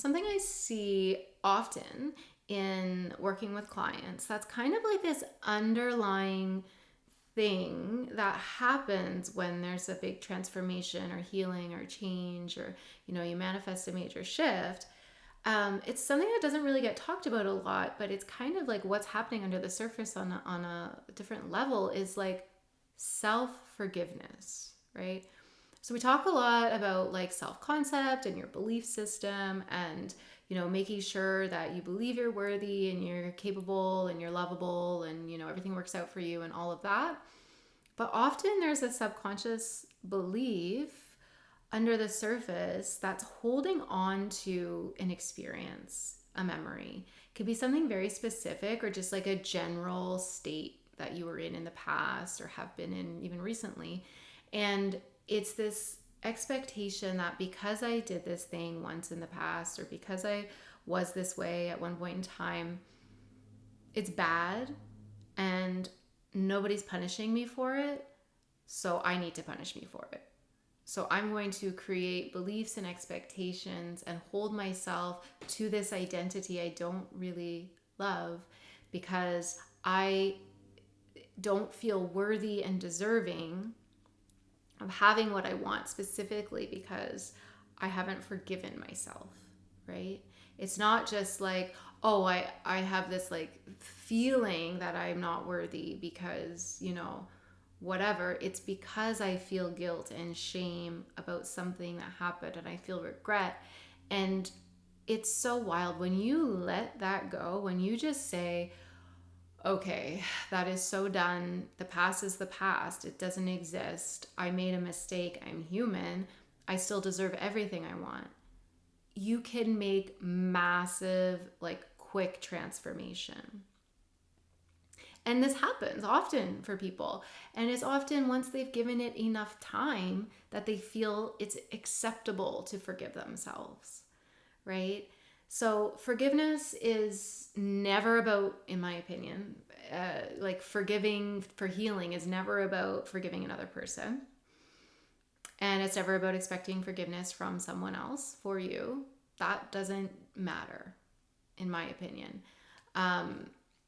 Something I see often in working with clients, that's kind of like this underlying thing that happens when there's a big transformation or healing or change, or you manifest a major shift. It's something that doesn't really get talked about a lot, but it's kind of like what's happening under the surface on a different level is like self-forgiveness, right? So we talk a lot about like self-concept and your belief system, and making sure that you believe you're worthy and you're capable and you're lovable, and everything works out for you and all of that. But often there's a subconscious belief under the surface that's holding on to an experience, a memory. It could be something very specific or just like a general state that you were in the past or have been in even recently. And it's this expectation that because I did this thing once in the past, or because I was this way at one point in time, it's bad and nobody's punishing me for it, so I need to punish me for it. So I'm going to create beliefs and expectations and hold myself to this identity I don't really love because I don't feel worthy and deserving of having what I want, specifically because I haven't forgiven myself, right? It's not just like, oh, I have this like feeling that I'm not worthy because, whatever. It's because I feel guilt and shame about something that happened and I feel regret. And it's so wild when you let that go, when you just say, okay, that is so done. The past is the past. It doesn't exist. I made a mistake. I'm human. I still deserve everything I want. You can make massive, like quick transformation. And this happens often for people. And it's often once they've given it enough time that they feel it's acceptable to forgive themselves, right? So forgiveness is never about, in my opinion, like forgiving for healing is never about forgiving another person. And it's never about expecting forgiveness from someone else for you. That doesn't matter, in my opinion.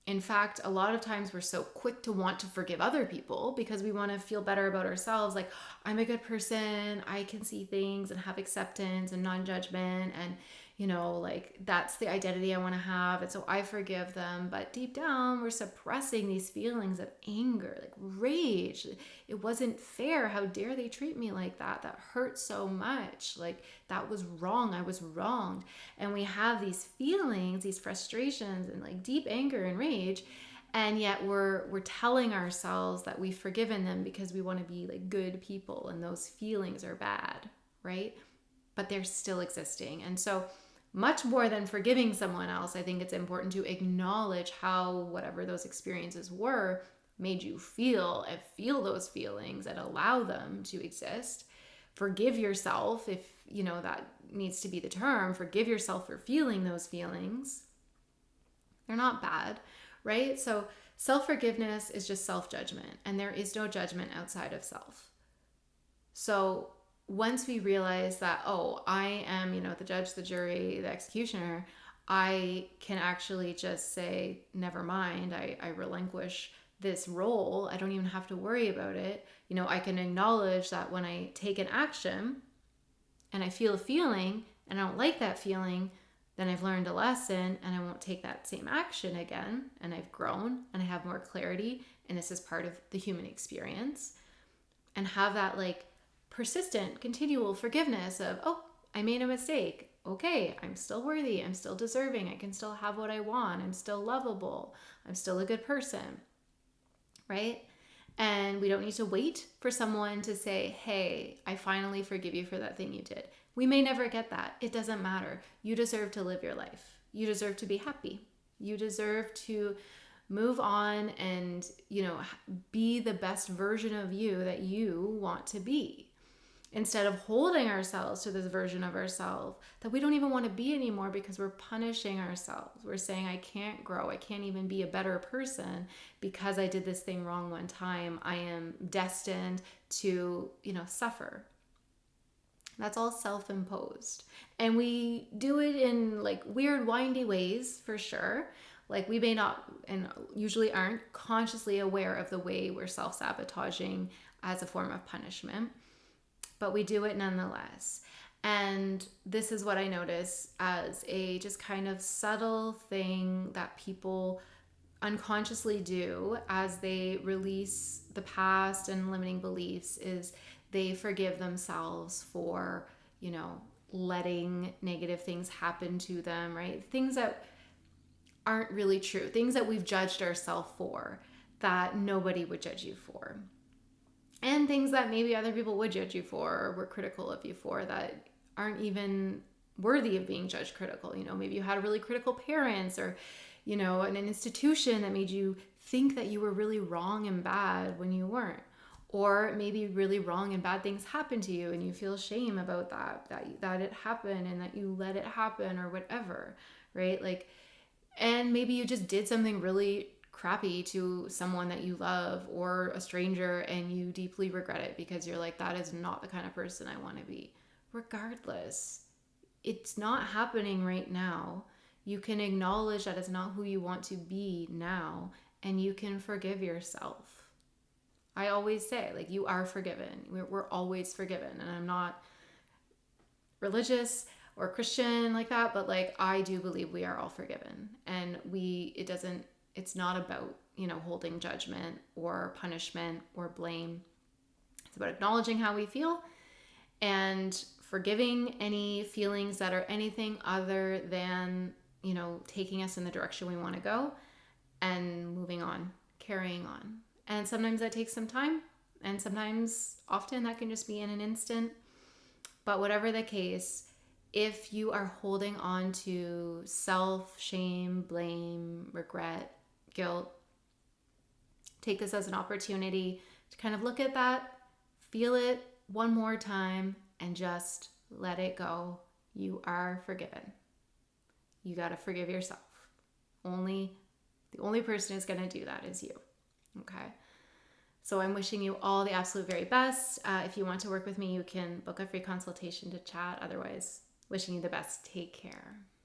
In fact, a lot of times we're so quick to want to forgive other people because we want to feel better about ourselves. Like, I'm a good person. I can see things and have acceptance and non-judgment. And, like that's the identity I want to have. And so I forgive them. But deep down, we're suppressing these feelings of anger, like rage. It wasn't fair. How dare they treat me like that? That hurt so much. Like that was wrong. I was wronged. And we have these feelings, these frustrations, and like deep anger and rage. And yet we're telling ourselves that we've forgiven them because we want to be like good people, and those feelings are bad, right? But they're still existing. And so much more than forgiving someone else, I think it's important to acknowledge how whatever those experiences were made you feel, and feel those feelings and allow them to exist. Forgive yourself if, that needs to be the term. Forgive yourself for feeling those feelings. They're not bad, right? So self-forgiveness is just self-judgment, and there is no judgment outside of self. So once we realize that, oh, I am, the judge, the jury, the executioner, I can actually just say, never mind, I relinquish this role. I don't even have to worry about it. I can acknowledge that when I take an action and I feel a feeling and I don't like that feeling, then I've learned a lesson and I won't take that same action again. And I've grown and I have more clarity. And this is part of the human experience. And have that like persistent, continual forgiveness of, oh, I made a mistake. Okay, I'm still worthy. I'm still deserving. I can still have what I want. I'm still lovable. I'm still a good person, right? And we don't need to wait for someone to say, hey, I finally forgive you for that thing you did. We may never get that. It doesn't matter. You deserve to live your life. You deserve to be happy. You deserve to move on and, be the best version of you that you want to be. Instead of holding ourselves to this version of ourselves that we don't even want to be anymore because we're punishing ourselves. We're saying, I can't grow. I can't even be a better person because I did this thing wrong one time. I am destined to, suffer. That's all self-imposed. And we do it in like weird, windy ways for sure. Like we may not and usually aren't consciously aware of the way we're self sabotaging as a form of punishment, but we do it nonetheless. And this is what I notice as a just kind of subtle thing that people unconsciously do as they release the past and limiting beliefs is they forgive themselves for, letting negative things happen to them, right? Things that aren't really true, things that we've judged ourselves for that nobody would judge you for. And things that maybe other people would judge you for or were critical of you for that aren't even worthy of being judged critical. Maybe you had really critical parents or, an institution that made you think that you were really wrong and bad when you weren't. Or maybe really wrong and bad things happen to you and you feel shame about that it happened and that you let it happen or whatever, right? Like, and maybe you just did something really crappy to someone that you love or a stranger and you deeply regret it because you're like, that is not the kind of person I want to be. Regardless, it's not happening right now. You can acknowledge that it's not who you want to be now, and you can forgive yourself. I always say, like, you are forgiven. We're always forgiven. And I'm not religious or Christian like that, but like, I do believe we are all forgiven. And it's not about, holding judgment or punishment or blame. It's about acknowledging how we feel and forgiving any feelings that are anything other than, taking us in the direction we want to go and moving on, carrying on. And sometimes that takes some time, and often that can just be in an instant. But whatever the case, if you are holding on to self, shame, blame, regret, guilt, take this as an opportunity to kind of look at that, feel it one more time, and just let it go. You are forgiven. You got to forgive yourself. The only person who's going to do that is you. Okay. So I'm wishing you all the absolute very best. If you want to work with me, you can book a free consultation to chat. Otherwise, wishing you the best. Take care.